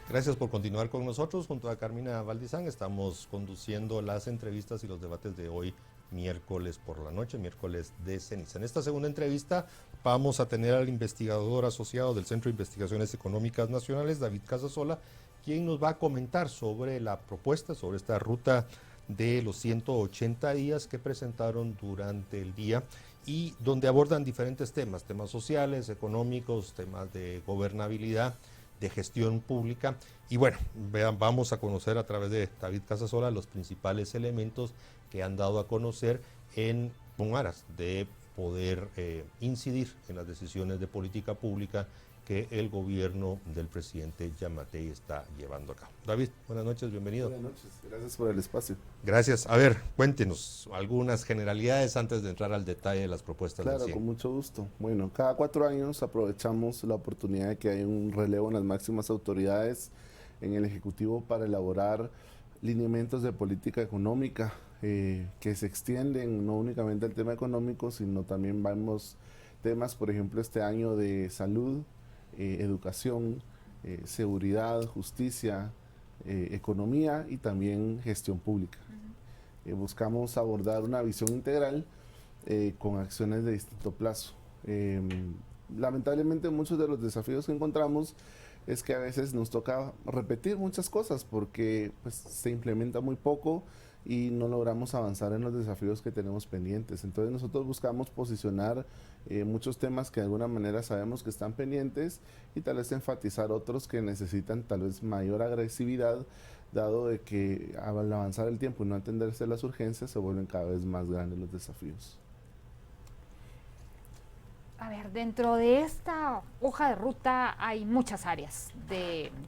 Gracias por continuar con nosotros. Junto a Carmina Valdizán estamos conduciendo las entrevistas y los debates de hoy, miércoles por la noche, miércoles de ceniza. En esta segunda entrevista vamos a tener al investigador asociado del Centro de Investigaciones Económicas Nacionales, David Casasola, quien nos va a comentar sobre la propuesta, sobre esta ruta de los 180 días que presentaron durante el día y donde abordan diferentes temas sociales, económicos, temas de gobernabilidad, de gestión pública. Y bueno, vamos a conocer a través de David Casasola los principales elementos que han dado a conocer con aras de poder incidir en las decisiones de política pública que el gobierno del presidente Giammattei está llevando a cabo. David, buenas noches, bienvenido. Buenas noches, gracias por el espacio. Gracias. A ver, cuéntenos algunas generalidades antes de entrar al detalle de las propuestas del Claro, 100. con mucho gusto. Bueno, cada 4 años aprovechamos la oportunidad de que hay un relevo en las máximas autoridades en el Ejecutivo para elaborar lineamientos de política económica que se extienden no únicamente al tema económico, sino también vemos temas, por ejemplo, este año de salud, educación, seguridad, justicia, economía y también gestión pública. Buscamos abordar una visión integral con acciones de distinto plazo. Lamentablemente muchos de los desafíos que encontramos es que a veces nos toca repetir muchas cosas porque pues, se implementa muy poco y no logramos avanzar en los desafíos que tenemos pendientes. Entonces nosotros buscamos posicionar muchos temas que de alguna manera sabemos que están pendientes y tal vez enfatizar otros que necesitan tal vez mayor agresividad, dado de que al avanzar el tiempo y no atenderse las urgencias se vuelven cada vez más grandes los desafíos. A ver, dentro de esta hoja de ruta hay muchas áreas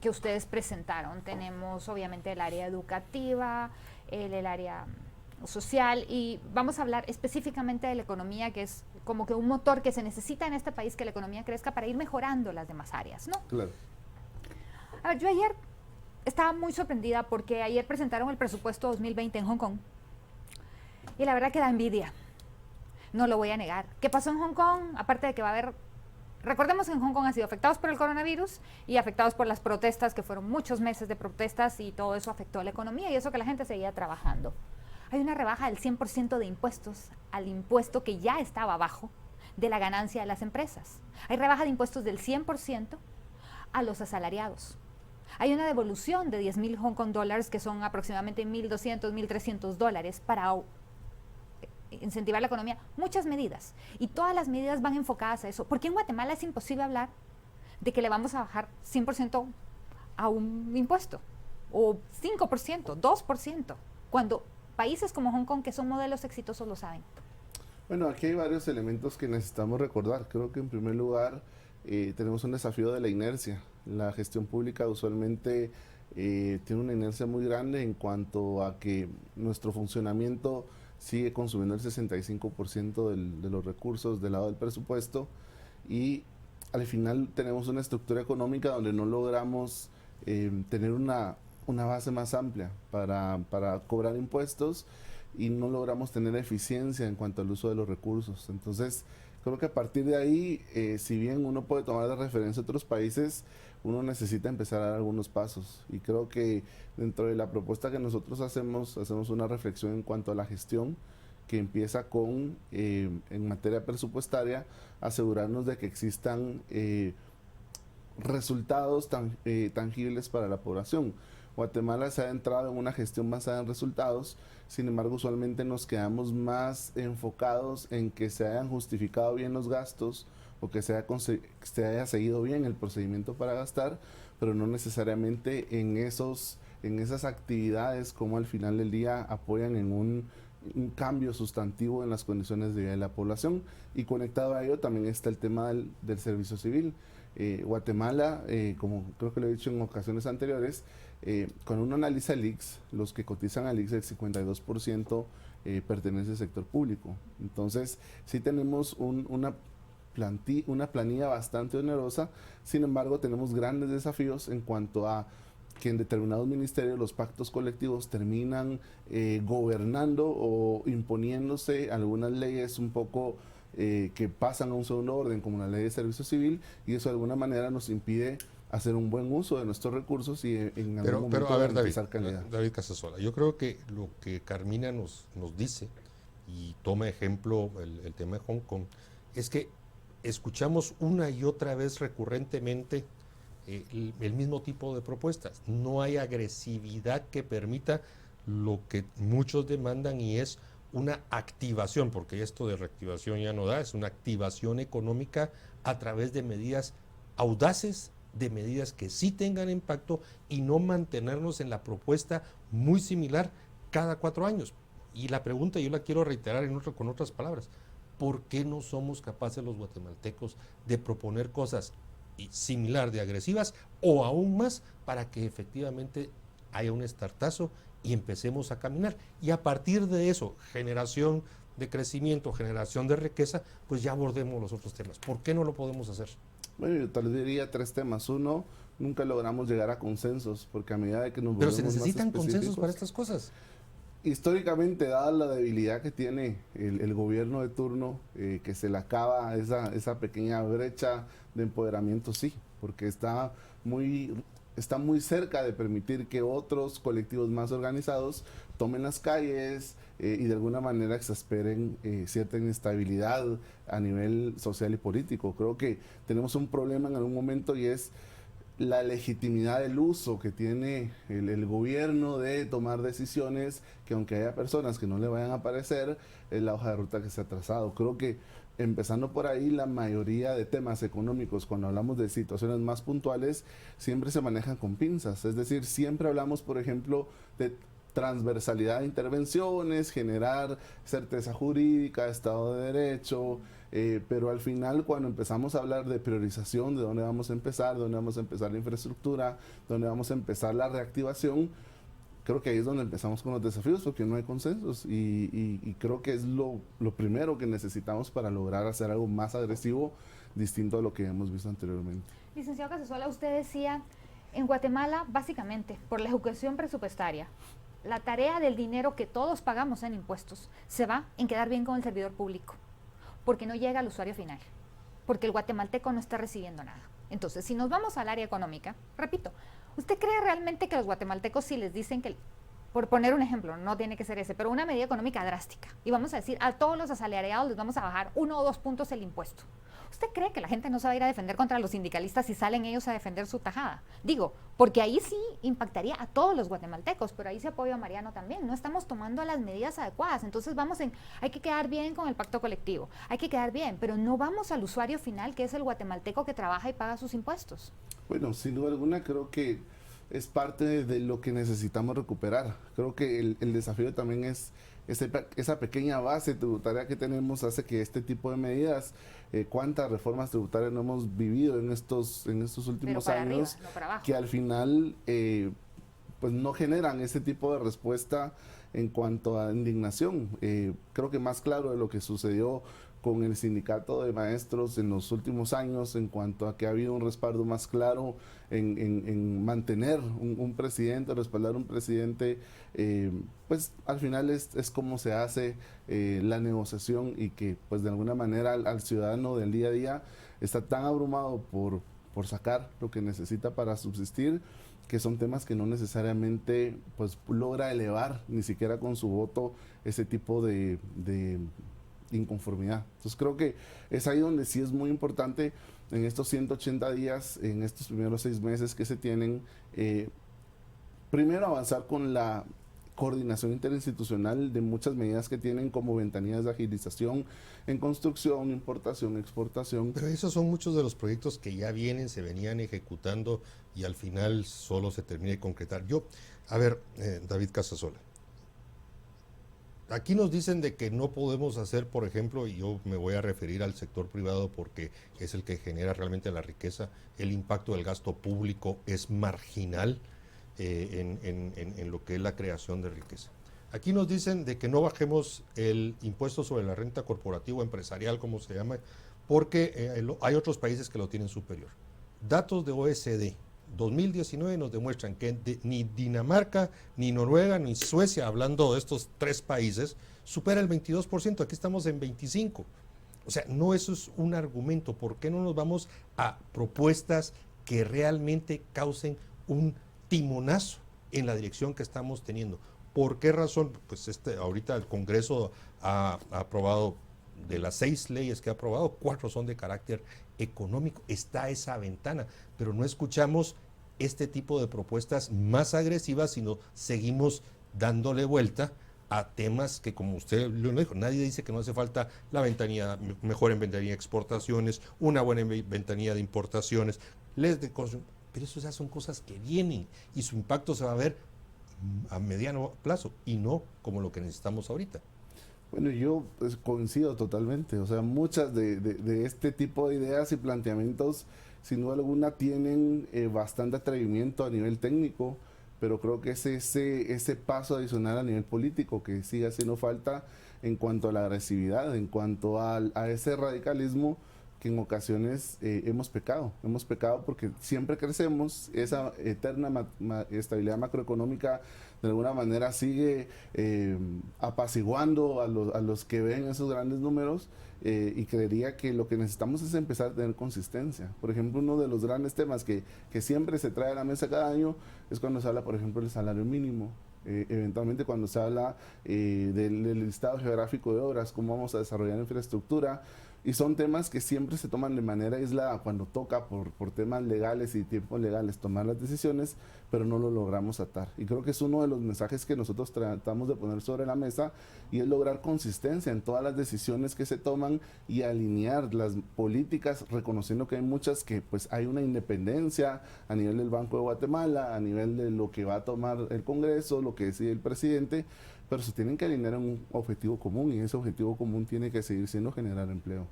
que ustedes presentaron. Tenemos obviamente el área educativa, el área social y vamos a hablar específicamente de la economía, que es como que un motor que se necesita en este país, que la economía crezca para ir mejorando las demás áreas, ¿no? Claro. A ver, yo ayer estaba muy sorprendida porque ayer presentaron el presupuesto 2020 en Hong Kong y la verdad que da envidia. No lo voy a negar. ¿Qué pasó en Hong Kong? Aparte de que va a haber... Recordemos que en Hong Kong han sido afectados por el coronavirus y afectados por las protestas, que fueron muchos meses de protestas y todo eso afectó a la economía y eso que la gente seguía trabajando. Hay una rebaja del 100% de impuestos al impuesto que ya estaba abajo de la ganancia de las empresas. Hay rebaja de impuestos del 100% a los asalariados. Hay una devolución de 10,000 Hong Kong dólares, que son aproximadamente 1.200, 1.300 dólares para incentivar la economía, muchas medidas y todas las medidas van enfocadas a eso, porque en Guatemala es imposible hablar de que le vamos a bajar 100% a un impuesto o 5%, 2%, cuando países como Hong Kong, que son modelos exitosos, lo saben. Bueno, aquí hay varios elementos que necesitamos recordar. Creo que en primer lugar tenemos un desafío de la inercia. La gestión pública usualmente tiene una inercia muy grande en cuanto a que nuestro funcionamiento sigue consumiendo el 65% de los recursos del lado del presupuesto y al final tenemos una estructura económica donde no logramos tener una base más amplia para cobrar impuestos y no logramos tener eficiencia en cuanto al uso de los recursos. Entonces, creo que a partir de ahí, si bien uno puede tomar de referencia a otros países, uno necesita empezar a dar algunos pasos. Y creo que dentro de la propuesta que nosotros hacemos una reflexión en cuanto a la gestión, que empieza con, en materia presupuestaria, asegurarnos de que existan resultados tangibles para la población. Guatemala se ha entrado en una gestión basada en resultados, sin embargo usualmente nos quedamos más enfocados en que se hayan justificado bien los gastos o que se haya seguido bien el procedimiento para gastar, pero no necesariamente en esas actividades como al final del día apoyan en un cambio sustantivo en las condiciones de vida de la población. Y conectado a ello también está el tema del servicio civil. Guatemala, como creo que lo he dicho en ocasiones anteriores, cuando uno analiza el IX, los que cotizan al IX, el 52% pertenece al sector público. Entonces, sí tenemos una planilla bastante onerosa, sin embargo, tenemos grandes desafíos en cuanto a que en determinados ministerios los pactos colectivos terminan gobernando o imponiéndose algunas leyes un poco que pasan a un segundo orden, como la ley de servicio civil, y eso de alguna manera nos impide hacer un buen uso de nuestros recursos y en algún momento pero a ver, garantizar calidad. David Casasola, yo creo que lo que Carmina nos dice, y toma ejemplo el tema de Hong Kong, es que escuchamos una y otra vez recurrentemente el mismo tipo de propuestas. No hay agresividad que permita lo que muchos demandan, y es una activación, porque esto de reactivación ya no da, es una activación económica a través de medidas audaces, de medidas que sí tengan impacto, y no mantenernos en la propuesta muy similar cada 4 años. Y la pregunta yo la quiero reiterar con otras palabras: ¿por qué no somos capaces los guatemaltecos de proponer cosas similar de agresivas o aún más, para que efectivamente haya un startazo y empecemos a caminar? Y a partir de eso, generación de crecimiento, generación de riqueza, pues ya abordemos los otros temas. ¿Por qué no lo podemos hacer? Bueno, yo tal vez diría 3 temas. Uno, nunca logramos llegar a consensos, porque a medida de que nos Pero volvemos se más necesitan consensos específicos, para estas cosas. históricamente, dada la debilidad que tiene el gobierno de turno, que se le acaba esa pequeña brecha de empoderamiento, sí, porque está muy cerca de permitir que otros colectivos más organizados tomen las calles y de alguna manera exasperen cierta inestabilidad a nivel social y político. Creo que tenemos un problema en algún momento, y es la legitimidad del uso que tiene el gobierno de tomar decisiones que, aunque haya personas que no le vayan a parecer, es la hoja de ruta que se ha trazado. Creo que, empezando por ahí, la mayoría de temas económicos, cuando hablamos de situaciones más puntuales, siempre se manejan con pinzas. Es decir, siempre hablamos, por ejemplo, de transversalidad de intervenciones, generar certeza jurídica, Estado de Derecho, pero al final, cuando empezamos a hablar de priorización, de dónde vamos a empezar, la infraestructura, dónde vamos a empezar la reactivación, creo que ahí es donde empezamos con los desafíos, porque no hay consensos, y creo que es lo primero que necesitamos para lograr hacer algo más agresivo, distinto a lo que hemos visto anteriormente. Licenciado Casasola, usted decía, en Guatemala, básicamente, por la ejecución presupuestaria, la tarea del dinero que todos pagamos en impuestos se va en quedar bien con el servidor público, porque no llega al usuario final, porque el guatemalteco no está recibiendo nada. Entonces, si nos vamos al área económica, repito, ¿usted cree realmente que los guatemaltecos, si les dicen que, por poner un ejemplo, no tiene que ser ese, pero una medida económica drástica, y vamos a decir, a todos los asalariados les vamos a bajar 1 o 2 puntos el impuesto? ¿Usted cree que la gente no se va a ir a defender contra los sindicalistas si salen ellos a defender su tajada? Digo, porque ahí sí impactaría a todos los guatemaltecos, pero ahí se apoya a Mariano también. No estamos tomando las medidas adecuadas. Entonces hay que quedar bien con el pacto colectivo, hay que quedar bien, pero no vamos al usuario final, que es el guatemalteco que trabaja y paga sus impuestos. Bueno, sin duda alguna, creo que es parte de lo que necesitamos recuperar. Creo que el desafío también es esa pequeña base tributaria que tenemos, hace que este tipo de medidas, cuántas reformas tributarias no hemos vivido en estos últimos años, arriba, no para abajo, que al final pues no generan ese tipo de respuesta en cuanto a indignación. Creo que más claro de lo que sucedió con el sindicato de maestros en los últimos años, en cuanto a que ha habido un respaldo más claro en mantener un presidente, respaldar un presidente, pues al final es como se hace la negociación, y que pues de alguna manera al ciudadano del día a día está tan abrumado por sacar lo que necesita para subsistir, que son temas que no necesariamente pues logra elevar ni siquiera con su voto ese tipo de inconformidad. Entonces creo que es ahí donde sí es muy importante, en estos 180 días, en estos primeros 6 meses que se tienen, primero avanzar con la coordinación interinstitucional de muchas medidas que tienen como ventanillas de agilización en construcción, importación, exportación. Pero esos son muchos de los proyectos que ya vienen, se venían ejecutando, y al final solo se termina de concretar. David Casasola, aquí nos dicen de que no podemos hacer, por ejemplo, y yo me voy a referir al sector privado porque es el que genera realmente la riqueza, el impacto del gasto público es marginal en lo que es la creación de riqueza. Aquí nos dicen de que no bajemos el impuesto sobre la renta corporativa o empresarial, como se llama, porque hay otros países que lo tienen superior. Datos de OECD 2019 nos demuestran que ni Dinamarca, ni Noruega, ni Suecia, hablando de estos 3 países, supera el 22%, aquí estamos en 25%. O sea, no, eso es un argumento. ¿Por qué no nos vamos a propuestas que realmente causen un timonazo en la dirección que estamos teniendo. ¿Por qué razón? Pues ahorita el Congreso ha aprobado, de las 6 leyes que ha aprobado, 4 son de carácter económico. Está esa ventana, pero no escuchamos este tipo de propuestas más agresivas, sino seguimos dándole vuelta a temas que, como usted lo dijo, nadie dice que no hace falta la ventanilla, mejor en ventanilla de exportaciones, una buena ventanilla de importaciones, pero eso ya son cosas que vienen y su impacto se va a ver a mediano plazo y no como lo que necesitamos ahorita. Bueno, yo pues, coincido totalmente. O sea, muchas de este tipo de ideas y planteamientos, sin duda alguna, tienen bastante atrevimiento a nivel técnico, pero creo que es ese paso adicional a nivel político que sigue haciendo falta en cuanto a la agresividad, en cuanto a ese radicalismo que en ocasiones hemos pecado porque siempre crecemos, esa eterna estabilidad macroeconómica de alguna manera sigue apaciguando a los que ven esos grandes números, y creería que lo que necesitamos es empezar a tener consistencia. Por ejemplo, uno de los grandes temas que siempre se trae a la mesa cada año es cuando se habla, por ejemplo, del salario mínimo. Eventualmente cuando se habla del listado geográfico de obras, cómo vamos a desarrollar infraestructura, y son temas que siempre se toman de manera aislada cuando toca por temas legales y tiempos legales tomar las decisiones, pero no lo logramos atar. Y creo que es uno de los mensajes que nosotros tratamos de poner sobre la mesa, y es lograr consistencia en todas las decisiones que se toman y alinear las políticas, reconociendo que hay muchas que pues hay una independencia a nivel del Banco de Guatemala, a nivel de lo que va a tomar el Congreso, lo que decide el presidente, pero se tienen que alinear en un objetivo común, y ese objetivo común tiene que seguir siendo generar empleo.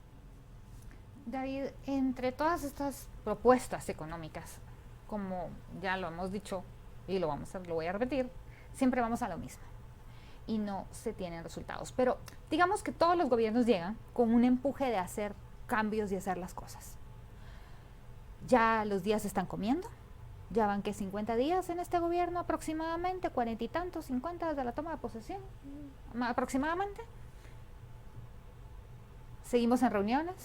David, entre todas estas propuestas económicas, como ya lo hemos dicho y lo voy a repetir, siempre vamos a lo mismo y no se tienen resultados. Pero digamos que todos los gobiernos llegan con un empuje de hacer cambios y hacer las cosas. Ya los días se están comiendo. Ya van que 50 días en este gobierno aproximadamente, 40 y tantos, 50 desde la toma de posesión, aproximadamente. Seguimos en reuniones,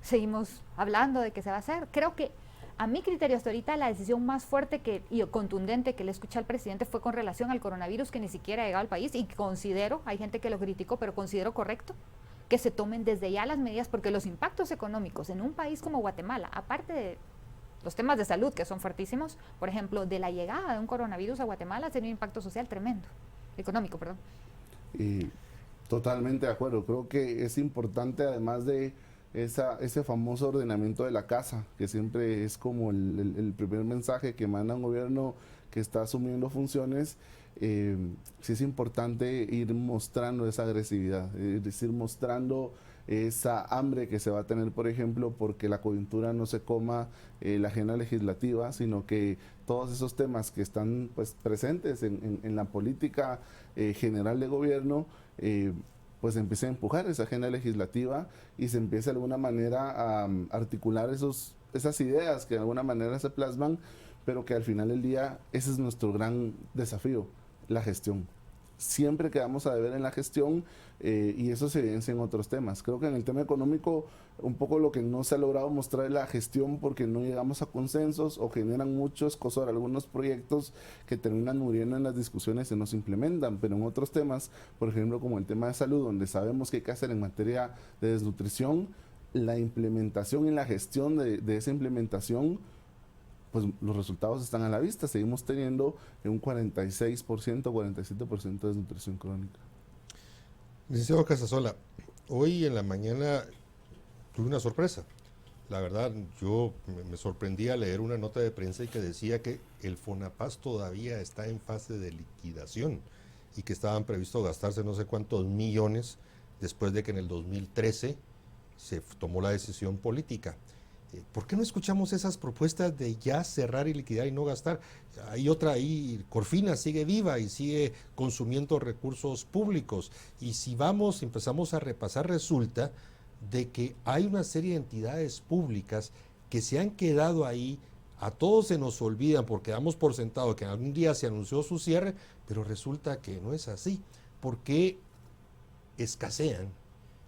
seguimos hablando de qué se va a hacer. Creo que a mi criterio hasta ahorita la decisión más fuerte y contundente que le escuché al presidente fue con relación al coronavirus, que ni siquiera ha llegado al país, y considero, hay gente que lo criticó, pero considero correcto que se tomen desde ya las medidas, porque los impactos económicos en un país como Guatemala, aparte de los temas de salud que son fuertísimos, por ejemplo, de la llegada de un coronavirus a Guatemala, tiene un impacto social tremendo, económico, perdón. Y totalmente de acuerdo. Creo que es importante, además de ese famoso ordenamiento de la casa, que siempre es como el primer mensaje que manda un gobierno que está asumiendo funciones, sí es importante ir mostrando esa agresividad, es decir, mostrando esa hambre que se va a tener, por ejemplo, porque la coyuntura no se coma la agenda legislativa, sino que todos esos temas que están pues presentes en la política general de gobierno, pues empiece a empujar esa agenda legislativa y se empiece de alguna manera a articular esas ideas que de alguna manera se plasman, pero que al final del día ese es nuestro gran desafío, la gestión. Siempre quedamos a deber en la gestión, y eso se evidencia en otros temas. Creo que en el tema económico un poco lo que no se ha logrado mostrar es la gestión, porque no llegamos a consensos o generan muchos cosas, algunos proyectos que terminan muriendo en las discusiones y no se implementan, pero en otros temas, por ejemplo como el tema de salud, donde sabemos que hay que hacer en materia de desnutrición, la implementación y la gestión de esa implementación, pues los resultados están a la vista. Seguimos teniendo un 46%, 47% de desnutrición crónica. Licenciado Casasola, hoy en la mañana tuve una sorpresa. La verdad, yo me sorprendí al leer una nota de prensa y que decía que el FONAPAS todavía está en fase de liquidación y que estaban previstos gastarse no sé cuántos millones después de que en el 2013 se tomó la decisión política. ¿Por qué no escuchamos esas propuestas de ya cerrar y liquidar y no gastar? Hay otra ahí, Corfina sigue viva y sigue consumiendo recursos públicos. Y si empezamos a repasar, resulta de que hay una serie de entidades públicas que se han quedado ahí, a todos se nos olvidan porque damos por sentado que algún día se anunció su cierre, pero resulta que no es así. ¿Por qué escasean?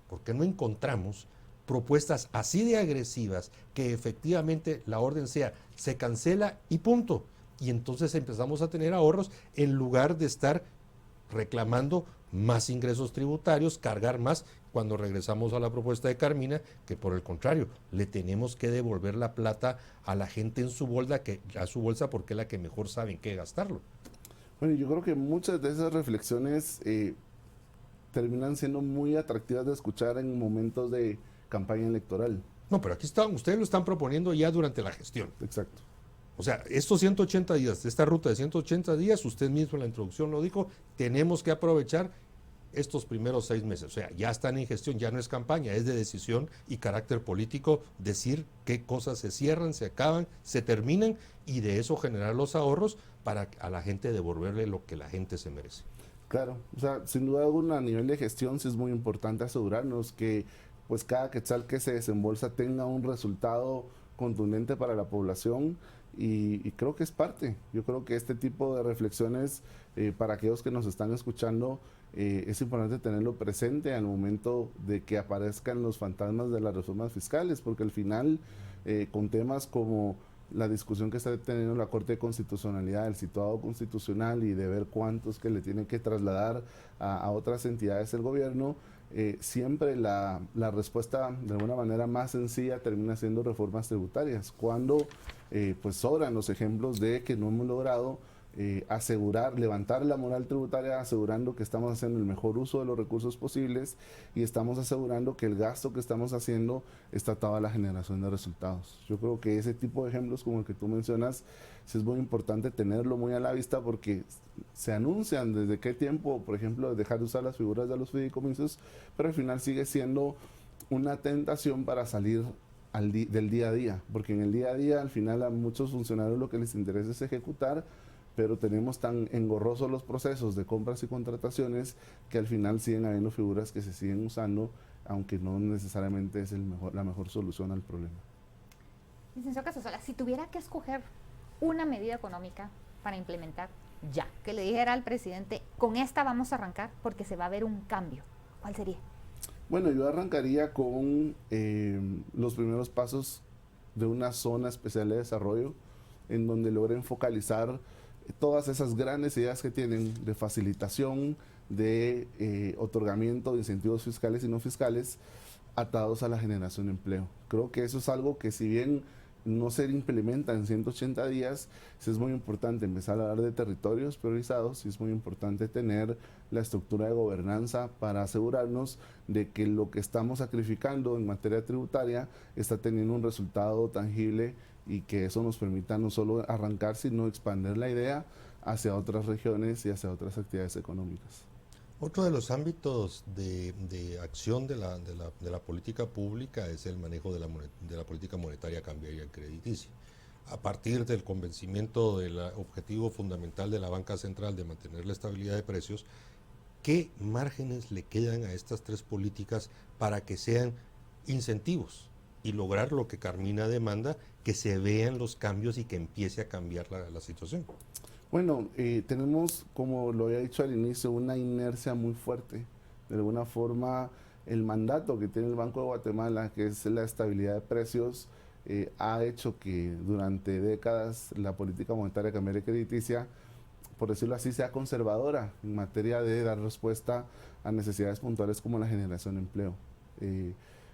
¿Por qué no encontramos propuestas así de agresivas que efectivamente la orden sea se cancela y punto. Y entonces empezamos a tener ahorros en lugar de estar reclamando más ingresos tributarios, cargar más, cuando regresamos a la propuesta de Carmina, que por el contrario, le tenemos que devolver la plata a la gente en su bolsa, porque es la que mejor sabe en qué gastarlo. Bueno, yo creo que muchas de esas reflexiones terminan siendo muy atractivas de escuchar en momentos de campaña electoral. No, pero aquí están, ustedes lo están proponiendo ya durante la gestión. Exacto. O sea, estos 180 días, esta ruta de 180 días, usted mismo en la introducción lo dijo, tenemos que aprovechar estos primeros 6 meses. O sea, ya están en gestión, ya no es campaña, es de decisión y carácter político decir qué cosas se cierran, se acaban, se terminan y de eso generar los ahorros para a la gente devolverle lo que la gente se merece. Claro, o sea, sin duda alguna a nivel de gestión sí es muy importante asegurarnos que pues cada quetzal que se desembolsa tenga un resultado contundente para la población y creo que es parte. Yo creo que este tipo de reflexiones para aquellos que nos están escuchando es importante tenerlo presente al momento de que aparezcan los fantasmas de las reformas fiscales, porque al final con temas como la discusión que está teniendo la Corte de Constitucionalidad, el situado constitucional y de ver cuántos que le tienen que trasladar a otras entidades del gobierno, siempre la respuesta de alguna manera más sencilla termina siendo reformas tributarias, cuando pues sobran los ejemplos de que no hemos logrado levantar la moral tributaria, asegurando que estamos haciendo el mejor uso de los recursos posibles y estamos asegurando que el gasto que estamos haciendo está atado a la generación de resultados. Yo creo que ese tipo de ejemplos como el que tú mencionas, sí es muy importante tenerlo muy a la vista porque se anuncian desde qué tiempo, por ejemplo, dejar de usar las figuras de los fideicomisos, pero al final sigue siendo una tentación para salir del día a día, porque en el día a día al final a muchos funcionarios lo que les interesa es ejecutar, pero tenemos tan engorrosos los procesos de compras y contrataciones que al final siguen habiendo figuras que se siguen usando, aunque no necesariamente es la mejor solución al problema. Licenciado Casasola, si tuviera que escoger una medida económica para implementar ya, que le dijera al presidente, con esta vamos a arrancar porque se va a ver un cambio, ¿cuál sería? Bueno, yo arrancaría con los primeros pasos de una zona especial de desarrollo en donde logren focalizar todas esas grandes ideas que tienen de facilitación, de otorgamiento de incentivos fiscales y no fiscales atados a la generación de empleo. Creo que eso es algo que si bien no se implementa en 180 días, sí es muy importante empezar a hablar de territorios priorizados y es muy importante tener la estructura de gobernanza para asegurarnos de que lo que estamos sacrificando en materia tributaria está teniendo un resultado tangible y que eso nos permita no solo arrancar, sino expandir la idea hacia otras regiones y hacia otras actividades económicas. Otro de los ámbitos de acción de la política pública es el manejo de la política monetaria cambiaria y crediticia. A partir del convencimiento del objetivo fundamental de la banca central de mantener la estabilidad de precios, ¿qué márgenes le quedan a estas tres políticas para que sean incentivos y lograr lo que Carmina demanda, que se vean los cambios y que empiece a cambiar la situación? Bueno, tenemos, como lo había dicho al inicio, una inercia muy fuerte. De alguna forma, el mandato que tiene el Banco de Guatemala, que es la estabilidad de precios, ha hecho que durante décadas la política monetaria cambiaria y crediticia, por decirlo así, sea conservadora en materia de dar respuesta a necesidades puntuales como la generación de empleo.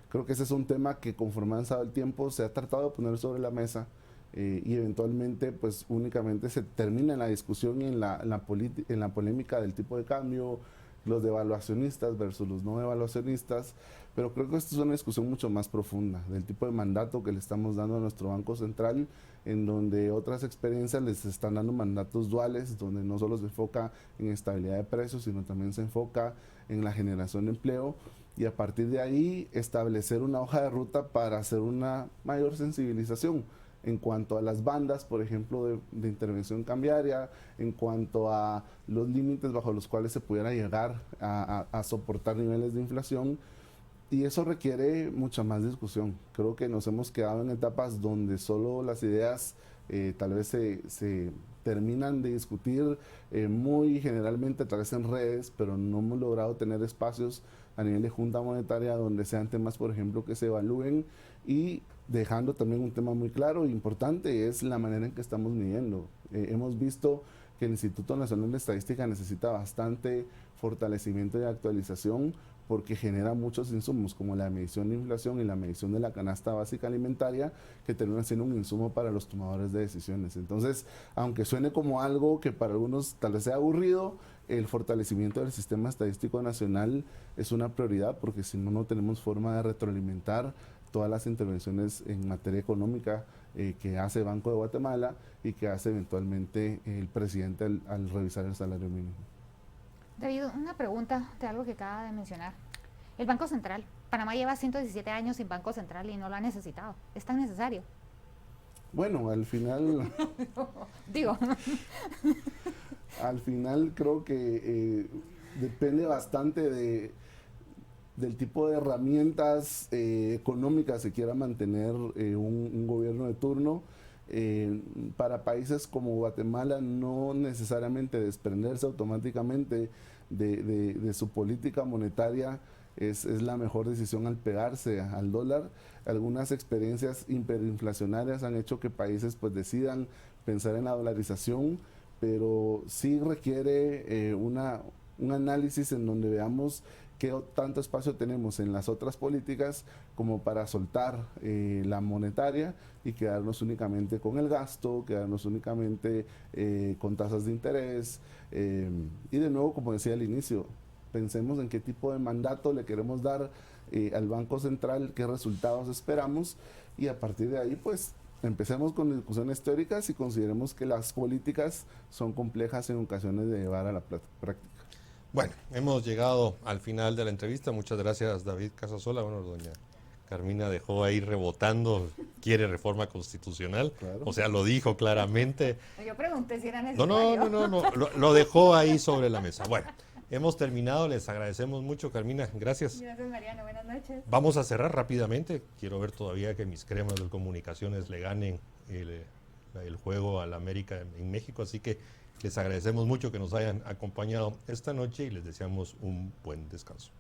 Creo que ese es un tema que conforme ha avanzado el tiempo se ha tratado de poner sobre la mesa y eventualmente pues únicamente se termina en la discusión y en la polémica del tipo de cambio, los devaluacionistas versus los no devaluacionistas, pero creo que esta es una discusión mucho más profunda del tipo de mandato que le estamos dando a nuestro Banco Central, en donde otras experiencias les están dando mandatos duales, donde no solo se enfoca en estabilidad de precios, sino también se enfoca en la generación de empleo y a partir de ahí establecer una hoja de ruta para hacer una mayor sensibilización en cuanto a las bandas, por ejemplo, de intervención cambiaria, en cuanto a los límites bajo los cuales se pudiera llegar a soportar niveles de inflación, y eso requiere mucha más discusión. Creo que nos hemos quedado en etapas donde solo las ideas tal vez se terminan de discutir muy generalmente a través en redes, pero no hemos logrado tener espacios a nivel de Junta Monetaria donde sean temas, por ejemplo, que se evalúen, y dejando también un tema muy claro e importante, es la manera en que estamos midiendo. Hemos visto que el Instituto Nacional de Estadística necesita bastante fortalecimiento y actualización, porque genera muchos insumos como la medición de inflación y la medición de la canasta básica alimentaria, que terminan siendo un insumo para los tomadores de decisiones. Entonces, aunque suene como algo que para algunos tal vez sea aburrido, el fortalecimiento del sistema estadístico nacional es una prioridad, porque si no, no tenemos forma de retroalimentar todas las intervenciones en materia económica que hace Banco de Guatemala y que hace eventualmente el presidente al revisar el salario mínimo. David, una pregunta de algo que acaba de mencionar. El Banco Central. Panamá lleva 117 años sin Banco Central y no lo ha necesitado. ¿Es tan necesario? Bueno, al final... Digo. Al final creo que depende bastante del tipo de herramientas económicas que quiera mantener un gobierno de turno. Para países como Guatemala, no necesariamente desprenderse automáticamente de su política monetaria es la mejor decisión al pegarse al dólar. Algunas experiencias hiperinflacionarias han hecho que países pues decidan pensar en la dolarización, pero sí requiere un análisis en donde veamos qué tanto espacio tenemos en las otras políticas como para soltar la monetaria y quedarnos únicamente con el gasto, quedarnos únicamente con tasas de interés. Y de nuevo, como decía al inicio, pensemos en qué tipo de mandato le queremos dar al Banco Central, qué resultados esperamos, y a partir de ahí pues empecemos con discusiones teóricas y consideremos que las políticas son complejas en ocasiones de llevar a la práctica. Bueno, hemos llegado al final de la entrevista. Muchas gracias, David Casasola. Bueno, doña Carmina dejó ahí rebotando, quiere reforma constitucional, Claro. O sea, lo dijo claramente. Yo pregunté si era No, necesario. no, lo dejó ahí sobre la mesa. Bueno, hemos terminado, les agradecemos mucho, Carmina, gracias. Gracias, Mariano, buenas noches. Vamos a cerrar rápidamente. Quiero ver todavía que mis cremas de comunicaciones le ganen el juego al América en México, así que les agradecemos mucho que nos hayan acompañado esta noche y les deseamos un buen descanso.